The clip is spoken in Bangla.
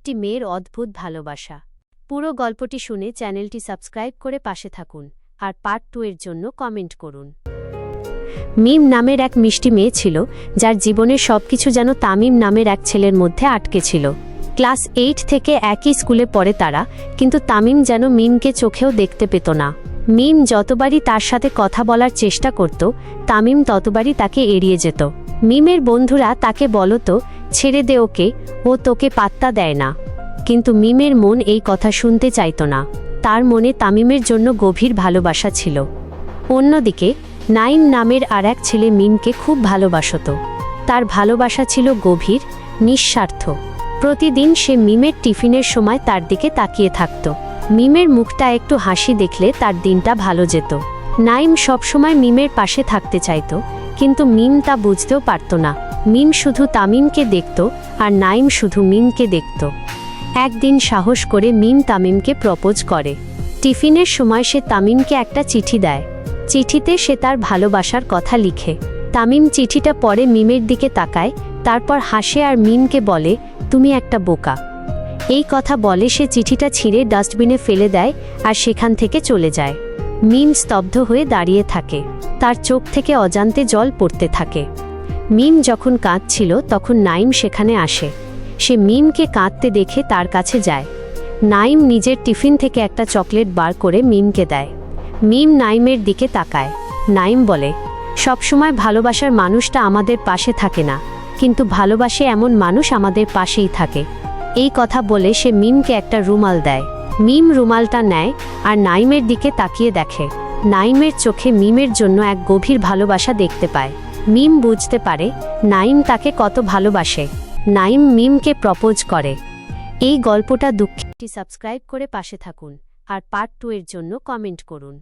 একটি মেয়ের অদ্ভুত ভালোবাসা। পুরো গল্পটি শুনে চ্যানেলটি সাবস্ক্রাইব করে পাশে থাকুন আর পার্ট 2 এর জন্য কমেন্ট করুন। মিম নামের এক মিষ্টি মেয়ে ছিল, যার জীবনের সবকিছু যেন তামিম নামের এক ছেলের মধ্যে আটকে ছিল। ক্লাস 8 থেকে একই স্কুলে পড়ে তারা, কিন্তু তামিম যেন মিমকে চোখেও দেখতে পেত না। মিম যতবারই তার সাথে কথা বলার চেষ্টা করত, তামিম ততবারই তাকে এড়িয়ে যেত। মিমের বন্ধুরা তাকে বলতো, ছেড়ে দে ওকে, ও তোকে পাত্তা দেয় না। কিন্তু মিমের মন এই কথা শুনতে চাইত না। তার মনে তামিমের জন্য গভীর ভালোবাসা ছিল। অন্যদিকে নাইম নামের আর এক ছেলে মিমকে খুব ভালোবাসত। তার ভালোবাসা ছিল গভীর, নিঃস্বার্থ। প্রতিদিন সে মিমের টিফিনের সময় তার দিকে তাকিয়ে থাকত। মিমের মুখটা একটু হাসি দেখলে তার দিনটা ভালো যেত। নাইম সবসময় মিমের পাশে থাকতে চাইত, কিন্তু মিম তা বুঝতেও পারত না। মিম শুধু তামিমকে দেখত আর নাইম শুধু মিমকে দেখত। একদিন সাহস করে মিম তামিমকে প্রপোজ করে। টিফিনের সময় সে তামিমকে একটা চিঠি দেয়। চিঠিতে সে তার ভালোবাসার কথা লিখে। তামিম চিঠিটা পড়ে মিমের দিকে তাকায়, তারপর হাসে আর মিমকে বলে, তুমি একটা বোকা। এই কথা বলে সে চিঠিটা ছিঁড়ে ডাস্টবিনে ফেলে দেয় আর সেখান থেকে চলে যায়। মিম স্তব্ধ হয়ে দাঁড়িয়ে থাকে। তার চোখ থেকে অজান্তে জল পড়তে থাকে। মিম যখন কাঁদছিল তখন নাইম সেখানে আসে। সে মিমকে কাঁদতে দেখে তার কাছে যায়। নাইম নিজের টিফিন থেকে একটা চকলেট বার করে মিমকে দেয়। মিম নাইমের দিকে তাকায়। নাইম বলে, সবসময় ভালোবাসার মানুষটা আমাদের পাশে থাকে না, কিন্তু ভালোবাসে এমন মানুষ আমাদের পাশেই থাকে। এই কথা বলে সে মিমকে একটা রুমাল দেয়। মিম রুমালটা নেয় আর নাইমের দিকে তাকিয়ে দেখে। নাইমের চোখে মিমের জন্য এক গভীর ভালোবাসা দেখতে পায়। মিম বুঝতে পারে নাইম তাকে কত ভালোবাসে। নাইম মিমকে প্রপোজ করে। এই গল্পটা দুঃখী। সাবস্ক্রাইব করে পাশে থাকুন আর পার্ট 2 এর জন্য কমেন্ট করুন।